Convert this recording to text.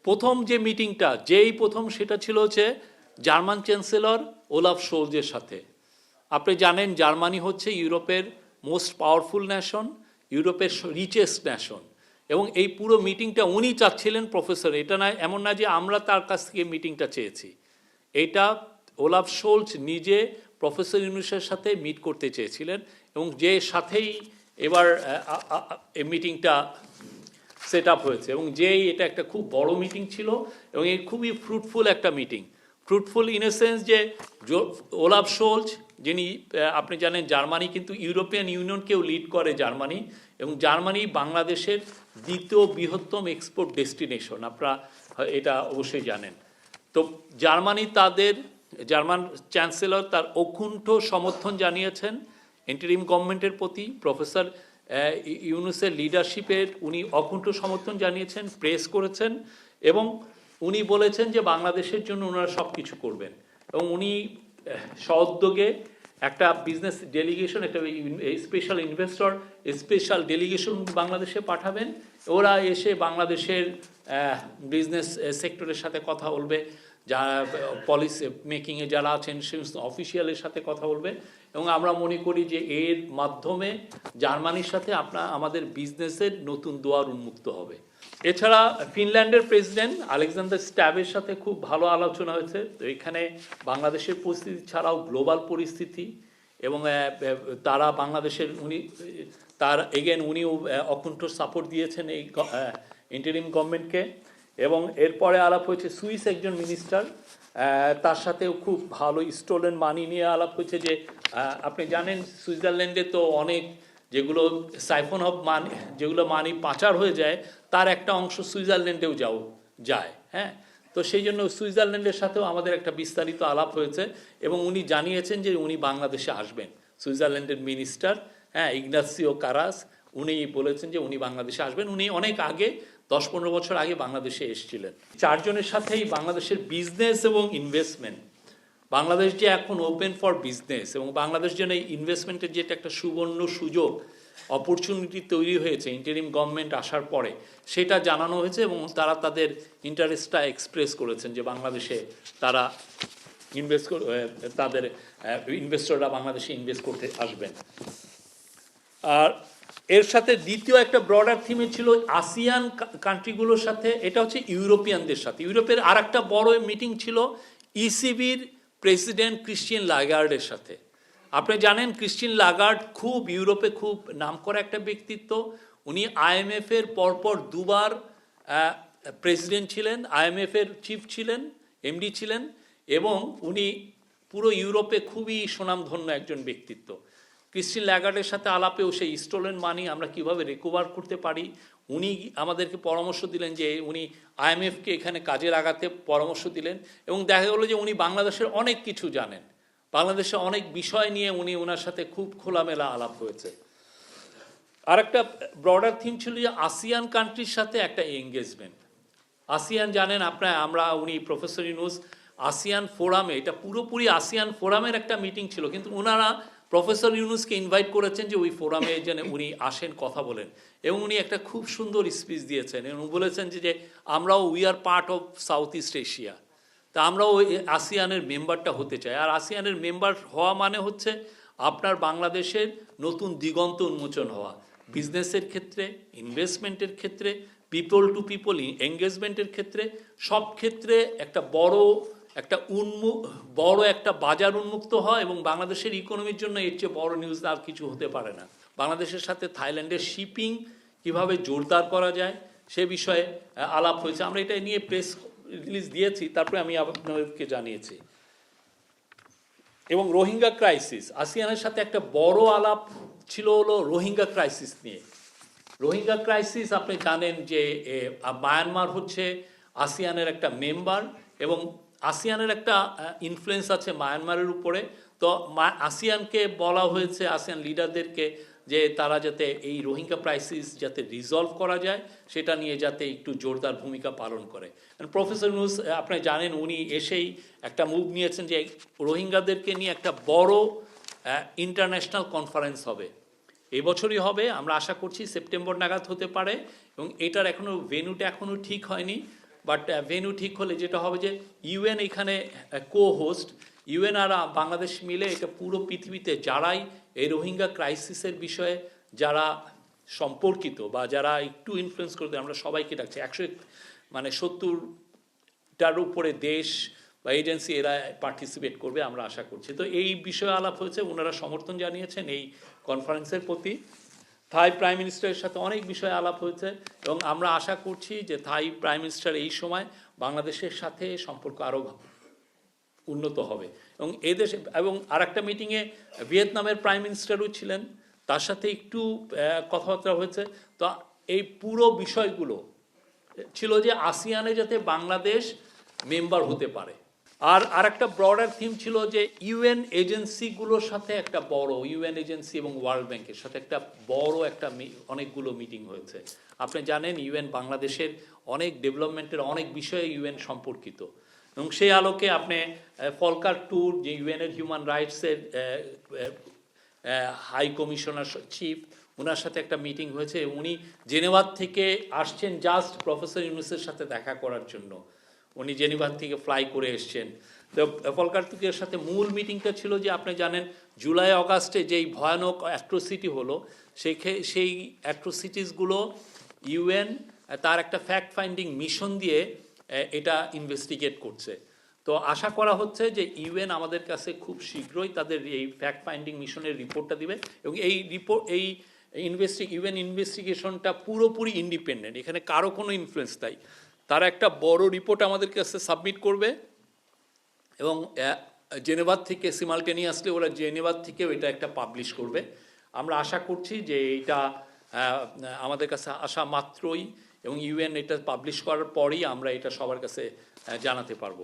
প্রথম যে মিটিংটা যেই প্রথম সেটা ছিল হচ্ছে জার্মান চ্যান্সেলর ওলাফ শোলজের সাথে। আপনি জানেন জার্মানি হচ্ছে ইউরোপের মোস্ট পাওয়ারফুল ন্যাশন, ইউরোপের রিচেস্ট ন্যাশন, এবং এই পুরো মিটিংটা উনি চাচ্ছিলেন প্রফেসর। এটা না, এমন না যে আমরা তার কাছ থেকে মিটিংটা চেয়েছি, এটা ওলাফ শোলজ নিজে প্রফেসর ইউনুসের সাথে মিট করতে চেয়েছিলেন, এবং যে সাথেই এবার এই মিটিংটা সেট আপ হয়েছে, এবং যেই এটা একটা খুব বড় মিটিং ছিল এবং এই খুবই ফ্রুটফুল একটা meeting. Fruitful in a sense যে ওলাফ শোলজ, যিনি আপনি জানেন জার্মানি কিন্তু ইউরোপিয়ান ইউনিয়নকেও লিড করে জার্মানি, এবং জার্মানি বাংলাদেশের দ্বিতীয় বৃহত্তম এক্সপোর্ট ডেস্টিনেশন, আপনারা এটা অবশ্যই জানেন। তো জার্মানি জার্মান চ্যান্সেলর তার অকুণ্ঠ সমর্থন জানিয়েছেন ইন্টারিম গভর্নমেন্টের প্রতি। প্রফেসর ইউনুসের লিডারশিপের উনি অকুণ্ঠ সমর্থন জানিয়েছেন, প্রেস করেছেন, এবং উনি বলেছেন যে বাংলাদেশের জন্য ওনারা সব কিছু করবেন, এবং উনি সউদ্যোগে একটা বিজনেস ডেলিগেশন, একটা স্পেশাল ইনভেস্টর স্পেশাল ডেলিগেশন বাংলাদেশে পাঠাবেন। ওরা এসে বাংলাদেশের বিজনেস সেক্টরের সাথে কথা বলবে, যারা পলিসি মেকিংয়ে যারা আছেন সমস্ত অফিসিয়ালের সাথে কথা বলবে, এবং আমরা মনে করি যে এর মাধ্যমে জার্মানির সাথে আমাদের বিজনেসের নতুন দুয়ার উন্মুক্ত হবে। এছাড়া ফিনল্যান্ডের প্রেসিডেন্ট আলেকজান্ডার স্ট্যাবের সাথে খুব ভালো আলোচনা হয়েছে। তো এখানে বাংলাদেশের পরিস্থিতি ছাড়াও গ্লোবাল পরিস্থিতি, এবং তারা বাংলাদেশের উনিও অকুণ্ঠ সাপোর্ট দিয়েছেন এই ইন্টারিম গভর্নমেন্টকে। এবং এরপরে আলাপ হয়েছে সুইস একজন মিনিস্টার, তার সাথেও খুব ভালো স্টোলেন মানি নিয়ে আলাপ হয়েছে। যে আপনি জানেন সুইজারল্যান্ডে তো অনেক যেগুলো সাইফন অফ মানি, যেগুলো মানি পাচার হয়ে যায়, তার একটা অংশ সুইজারল্যান্ডেও যায়। হ্যাঁ, তো সেই জন্য সুইজারল্যান্ডের সাথেও আমাদের একটা বিস্তারিত আলাপ হয়েছে, এবং উনি জানিয়েছেন যে উনি বাংলাদেশে আসবেন। সুইজারল্যান্ডের মিনিস্টার ইগনাসিও কারাস, উনি বলেছেন যে উনি বাংলাদেশে আসবেন। উনি অনেক আগে 10-15 বছর আগে বাংলাদেশে এসেছিলেন। চারজনের সাথেই বাংলাদেশের বিজনেস এবং ইনভেস্টমেন্ট, বাংলাদেশ যে এখন ওপেন ফর বিজনেস, এবং বাংলাদেশ যেন এই ইনভেস্টমেন্টের যেটা একটা সুবর্ণ সুযোগ অপরচুনিটি তৈরি হয়েছে ইন্টারিম গভর্নমেন্ট আসার পরে, সেটা জানানো হয়েছে, এবং তারা তাদের ইন্টারেস্টটা এক্সপ্রেস করেছেন যে বাংলাদেশে তারা তাদের ইনভেস্টররা বাংলাদেশে ইনভেস্ট করতে আসবেন। আর এর সাথে দ্বিতীয় একটা ব্রডার থিমে ছিল আসিয়ান কান্ট্রিগুলোর সাথে, এটা হচ্ছে ইউরোপিয়ানদের সাথে। ইউরোপের আর একটা বড় মিটিং ছিল ইসিবির প্রেসিডেন্ট ক্রিস্টিয়ান লাগার্ডের সাথে। আপনি জানেন ক্রিস্টিয়ান লাগার্ড খুব ইউরোপে খুব নামকরা একটা ব্যক্তিত্ব। উনি আইএমএফের পরপর দুবার প্রেসিডেন্ট ছিলেন, আইএমএফের চিফ ছিলেন, এমডি ছিলেন, এবং উনি পুরো ইউরোপে খুবই সুনামধন্য একজন ব্যক্তিত্ব। ক্রিস্টিয়ান লাগার্ডের সাথে আলাপেও সেই স্টোলেন মানি আমরা কিভাবে রিকভার করতে পারি, উনি আমাদেরকে পরামর্শ দিলেন যে উনি আইএমএফকে এখানে কাজে লাগাতে পরামর্শ দিলেন, এবং দেখা গেলো যে উনি বাংলাদেশের অনেক কিছু জানেন, বাংলাদেশের অনেক বিষয় নিয়ে ওনার সাথে খুব খোলামেলা আলাপ হয়েছে। আর একটা ব্রডার থিম ছিল যে আসিয়ান কান্ট্রির সাথে একটা এঙ্গেজমেন্ট। আসিয়ান জানেন উনি প্রফেসর ইউনুস আসিয়ান ফোরামে, এটা পুরোপুরি আসিয়ান ফোরামের একটা মিটিং ছিল, কিন্তু ওনারা প্রফেসর ইউনুসকে ইনভাইট করেছেন যে ওই ফোরামে যেন উনি আসেন, কথা বলেন, এবং উনি একটা খুব সুন্দর স্পিচ দিয়েছেন, এবং বলেছেন যে আমরাও we are part of south east Asia, তা আমরাও আসিয়ানের মেম্বারটা হতে চাই। আর আসিয়ানের মেম্বার হওয়া মানে হচ্ছে আপনার বাংলাদেশের নতুন দিগন্ত উন্মোচন হওয়া, বিজনেসের ক্ষেত্রে, ইনভেস্টমেন্টের ক্ষেত্রে, পিপল টু পিপল এঙ্গেজমেন্টের ক্ষেত্রে, সব ক্ষেত্রে একটা বড় একটা বাজার উন্মুক্ত হয়, এবং বাংলাদেশের ইকোনমির জন্য এর চেয়ে বড় নিউজ আর কিছু হতে পারে না। বাংলাদেশের সাথে থাইল্যান্ডের শিপিং কিভাবে জোরদার করা যায় সে বিষয়ে আলাপ হয়েছে। আমরা এটা নিয়ে প্রেস রিলিজ দিয়েছি, তারপরে আমি আপনাদেরকে জানিয়েছি। এবং রোহিঙ্গা ক্রাইসিস, আসিয়ানের সাথে একটা বড় আলাপ ছিল হলো রোহিঙ্গা ক্রাইসিস নিয়ে। রোহিঙ্গা ক্রাইসিস আপনি জানেন যে মায়ানমার হচ্ছে আসিয়ানের একটা মেম্বার, এবং আসিয়ানের একটা ইনফ্লুয়েন্স আছে মায়ানমারের উপরে। তো আসিয়ানকে বলা হয়েছে, আসিয়ান লিডারদেরকে, যে তারা যাতে এই রোহিঙ্গা ক্রাইসিস যাতে রিজলভ করা যায় সেটা নিয়ে যাতে একটু জোরদার ভূমিকা পালন করে। প্রফেসর ইউনুস আপনি জানেন উনি এসেই একটা মুভ নিয়েছেন যে রোহিঙ্গাদেরকে নিয়ে একটা বড় ইন্টারন্যাশনাল কনফারেন্স হবে, এই বছরই হবে, আমরা আশা করছি সেপ্টেম্বর নাগাদ হতে পারে, এবং এটার ভেন্যুটা এখনও ঠিক হয়নি। বাট ভেন্যু ঠিক হলে যেটা হবে যে ইউএন এখানে কো হোস্ট, ইউএন আর বাংলাদেশ মিলে এটা পুরো পৃথিবীতে যারাই এই রোহিঙ্গা ক্রাইসিসের বিষয়ে যারা সম্পর্কিত বা যারা একটু ইনফ্লুয়েন্স করতে, আমরা সবাইকে ডাকছি। 70টার উপরে দেশ বা এজেন্সি এরা পার্টিসিপেট করবে আমরা আশা করছি। তো এই বিষয়ে আলাপ হয়েছে, ওনারা সমর্থন জানিয়েছেন এই কনফারেন্সের প্রতি। থাই প্রাইম মিনিস্টারের সাথে অনেক বিষয়ে আলাপ হয়েছে এবং আমরা আশা করছি যে থাই প্রাইম মিনিস্টার এই সময় বাংলাদেশের সাথে সম্পর্ক আরও উন্নত হবে। এবং এদেশে এবং আরেকটা মিটিংয়ে ভিয়েতনামের প্রাইম মিনিস্টারও ছিলেন, তার সাথে একটু কথাবার্তা হয়েছে। তো এই পুরো বিষয়গুলো ছিল যে আসিয়ানে যাতে বাংলাদেশ মেম্বার হতে পারে। আর একটা ব্রডার থিম ছিল যে ইউএন এজেন্সিগুলোর সাথে একটা বড়, ইউএন এজেন্সি এবং ওয়ার্ল্ড ব্যাংকের সাথে একটা বড় অনেকগুলো মিটিং হয়েছে। আপনি জানেন ইউএন বাংলাদেশের অনেক ডেভেলপমেন্টের অনেক বিষয়ে ইউএন সম্পর্কিত, এবং সেই আলোকে আপনি ফলকার ট্যুর, যে ইউএনের হিউম্যান রাইটসের হাই কমিশনার চিফ, ওনার সাথে একটা মিটিং হয়েছে। উনি জেনেভা থেকে আসছেন জাস্ট প্রফেসর ইউনূসের সাথে দেখা করার জন্য, উনি জেনেভা থেকে ফ্লাই করে এসছেন। তো ফলকার ট্যুরের সাথে মূল মিটিংটা ছিল যে আপনি জানেন জুলাই অগাস্টে যেই ভয়ানক অ্যাট্রোসিটি হলো, সেই অ্যাট্রোসিটিসগুলো ইউএন তার একটা ফ্যাক্ট ফাইন্ডিং মিশন দিয়ে এটা ইনভেস্টিগেট করছে। তো আশা করা হচ্ছে যে ইউএন আমাদের কাছে খুব শীঘ্রই তাদের এই ফ্যাক্ট ফাইন্ডিং মিশনের রিপোর্টটা দিবে, এবং এই রিপোর্ট ইউএন ইনভেস্টিগেশনটা পুরোপুরি ইন্ডিপেন্ডেন্ট, এখানে কারো কোনো ইনফ্লুয়েন্স নাই। তারা একটা বড় রিপোর্ট আমাদের কাছে সাবমিট করবে এবং জেনেভার থেকে সিমালটেনিয়াসলি ওরা জেনেভার থেকেও এটা একটা পাবলিশ করবে। আমরা আশা করছি যে এটা আমাদের কাছে আসা মাত্রই এবং ইউএন এটা পাবলিশ করার পরেই আমরা এটা সবার কাছে জানাতে পারবো।